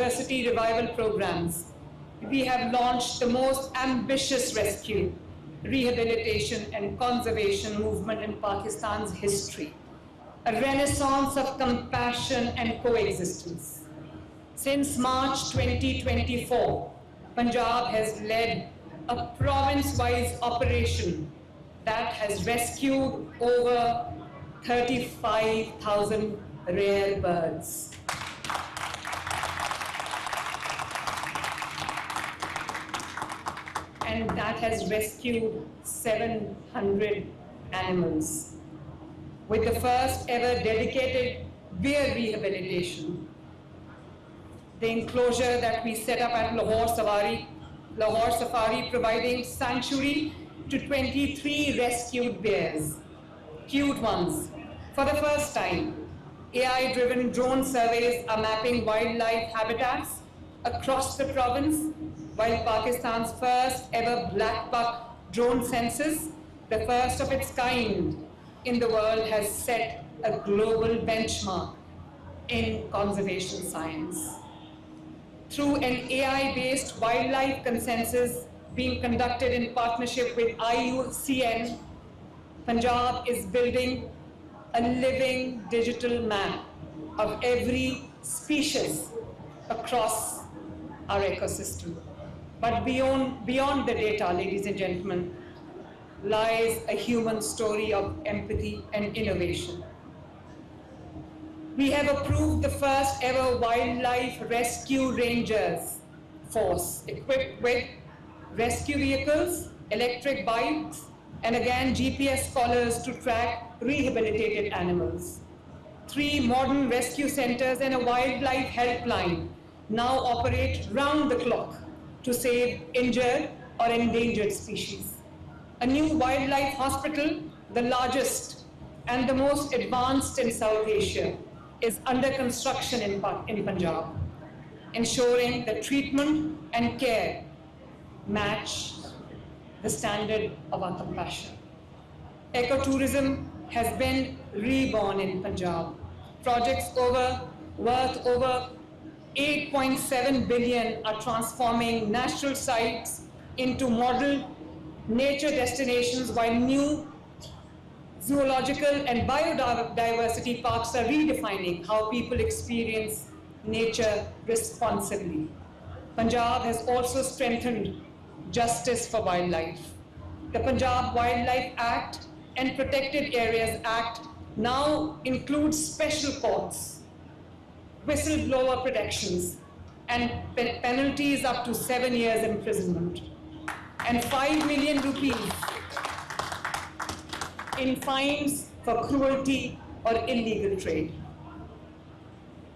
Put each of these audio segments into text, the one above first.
biodiversity revival programs, we have launched the most ambitious rescue, rehabilitation and conservation movement in Pakistan's history, a renaissance of compassion and coexistence. Since March 2024, Punjab has led a province-wise operation that has rescued over 35,000 rare birds. And that has rescued 700 animals. With the first ever dedicated bear rehabilitation, the enclosure that we set up at Lahore Safari providing sanctuary to 23 rescued bears, cute ones. For the first time, AI-driven drone surveys are mapping wildlife habitats across the province, while Pakistan's first ever black buck drone census, the first of its kind in the world, has set a global benchmark in conservation science. Through an AI-based wildlife consensus being conducted in partnership with IUCN, Punjab is building a living digital map of every species across our ecosystem. But beyond the data, ladies and gentlemen, lies a human story of empathy and innovation. We have approved the first ever wildlife rescue rangers force equipped with rescue vehicles, electric bikes, and again GPS collars to track rehabilitated animals. 3 modern rescue centers and a wildlife helpline now operate round the clock to save injured or endangered species. A new wildlife hospital, the largest and the most advanced in South Asia, is under construction in Punjab, ensuring that treatment and care match the standard of our compassion. Ecotourism has been reborn in Punjab. Projects worth over 8.7 billion are transforming natural sites into model nature destinations, while new zoological and biodiversity parks are redefining how people experience nature responsibly. Punjab has also strengthened justice for wildlife. The Punjab Wildlife Act and Protected Areas Act now includes special courts, whistleblower protections, and penalties up to 7 years imprisonment, and 5 million rupees in fines for cruelty or illegal trade.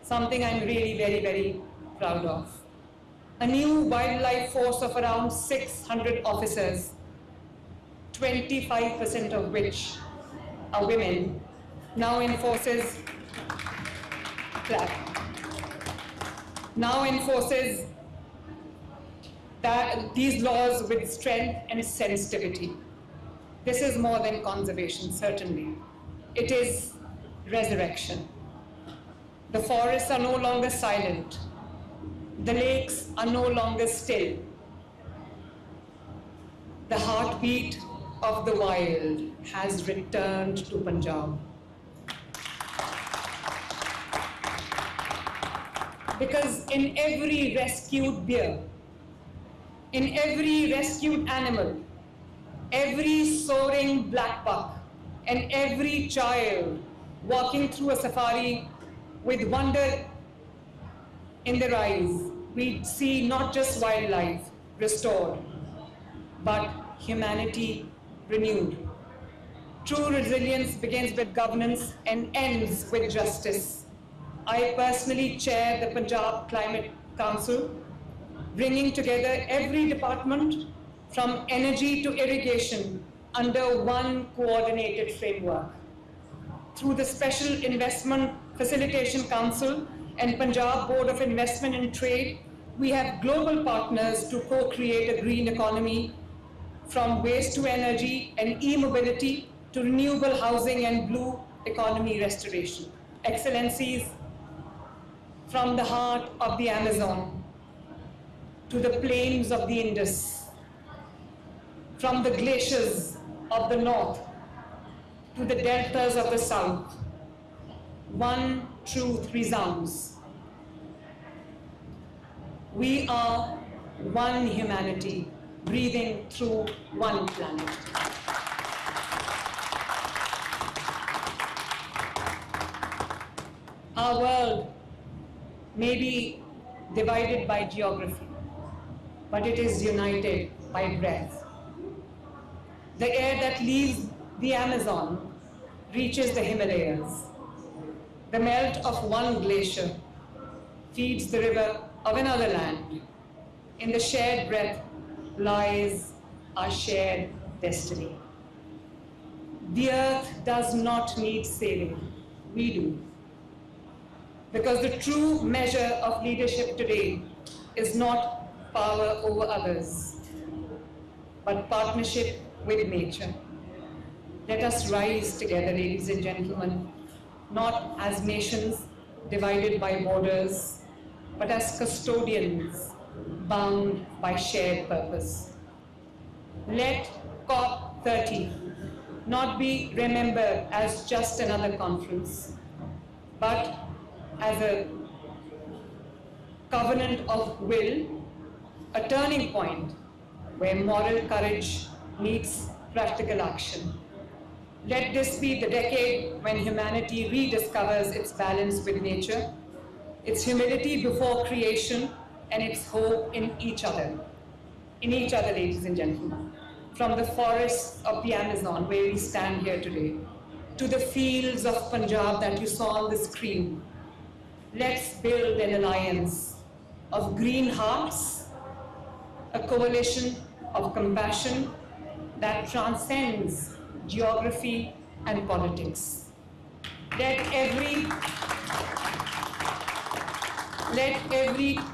Something I'm really very, very proud of. A new wildlife force of around 600 officers, 25% of which are women, now enforces these laws with strength and sensitivity. This is more than conservation, certainly. It is resurrection. The forests are no longer silent. The lakes are no longer still. The heartbeat of the wild has returned to Punjab. Because in every rescued bear, in every rescued animal, every soaring black buck, and every child walking through a safari with wonder in their eyes, we see not just wildlife restored, but humanity renewed. True resilience begins with governance and ends with justice. I personally chair the Punjab Climate Council, bringing together every department from energy to irrigation under one coordinated framework. Through the Special Investment Facilitation Council and Punjab Board of Investment and Trade, we have global partners to co-create a green economy, from waste to energy and e-mobility to renewable housing and blue economy restoration. Excellencies, from the heart of the Amazon to the plains of the Indus, from the glaciers of the north to the deltas of the south, one truth resounds. We are one humanity breathing through one planet. Our world may be divided by geography, but it is united by breath. The air that leaves the Amazon reaches the Himalayas. The melt of one glacier feeds the river of another land. In the shared breath lies our shared destiny. The earth does not need saving, we do. Because the true measure of leadership today is not power over others, but partnership with nature. Let us rise together, ladies and gentlemen, not as nations divided by borders, but as custodians bound by shared purpose. Let COP30 not be remembered as just another conference, but as a covenant of will, a turning point where moral courage meets practical action. Let this be the decade when humanity rediscovers its balance with nature, its humility before creation, and its hope in each other. In each other, ladies and gentlemen. From the forests of the Amazon, where we stand here today, to the fields of Punjab that you saw on the screen, let's build an alliance of green hearts, a coalition of compassion that transcends geography and politics. Let every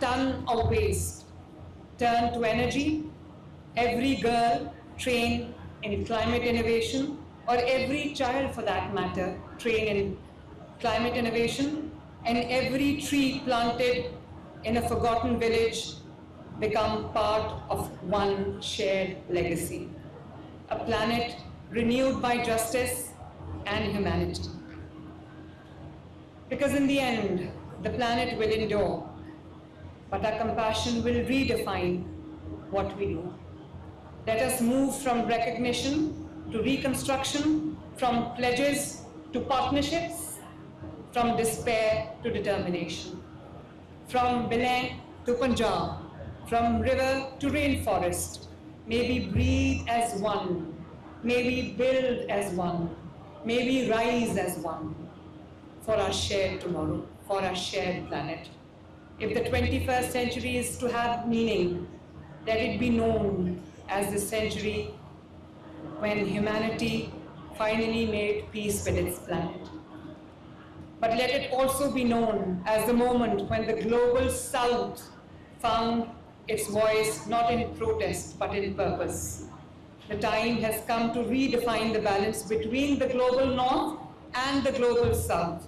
ton of waste turn to energy, every girl train in climate innovation, or every child for that matter train in climate innovation, and every tree planted in a forgotten village become part of one shared legacy. A planet renewed by justice and humanity. Because in the end, the planet will endure, but our compassion will redefine what we do. Let us move from recognition to reconstruction, from pledges to partnerships, from despair to determination, from Belém to Punjab, from river to rainforest. May we breathe as one, may we build as one, may we rise as one for our shared tomorrow, for our shared planet. If the 21st century is to have meaning, let it be known as the century when humanity finally made peace with its planet. But let it also be known as the moment when the global South found its voice not in protest but in purpose. The time has come to redefine the balance between the global North and the global South,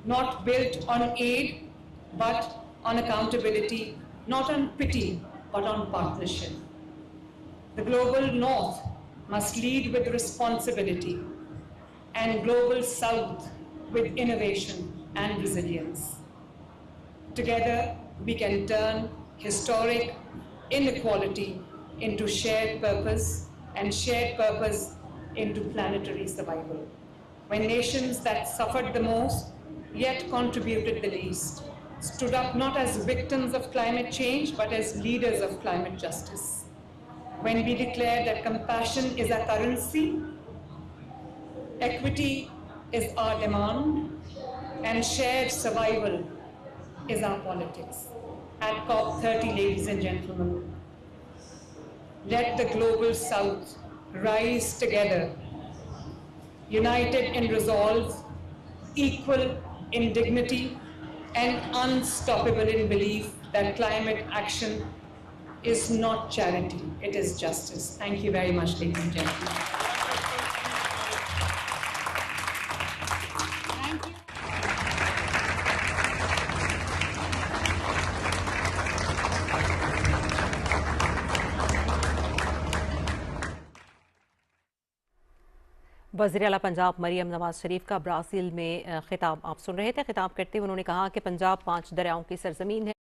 not built on aid but on accountability, not on pity but on partnership. The global North must lead with responsibility, and global South with innovation and resilience. Together, we can turn historic inequality into shared purpose, and shared purpose into planetary survival. When nations that suffered the most, yet contributed the least, stood up not as victims of climate change, but as leaders of climate justice. When we declare that compassion is our currency, equity is our demand, and shared survival is our politics. At COP30, ladies and gentlemen, let the global South rise together, united in resolve, equal in dignity, and unstoppable in belief that climate action is not charity, it is justice. Thank you very much, ladies and gentlemen. Thank you. वज़ीर आला पंजाब मरियम नवाज शरीफ का Brazil में खिताब आप सुन रहे थे। खिताब करते हुए उन्होंने कहा कि पंजाब 5 दरियाओं की सरजमीन है।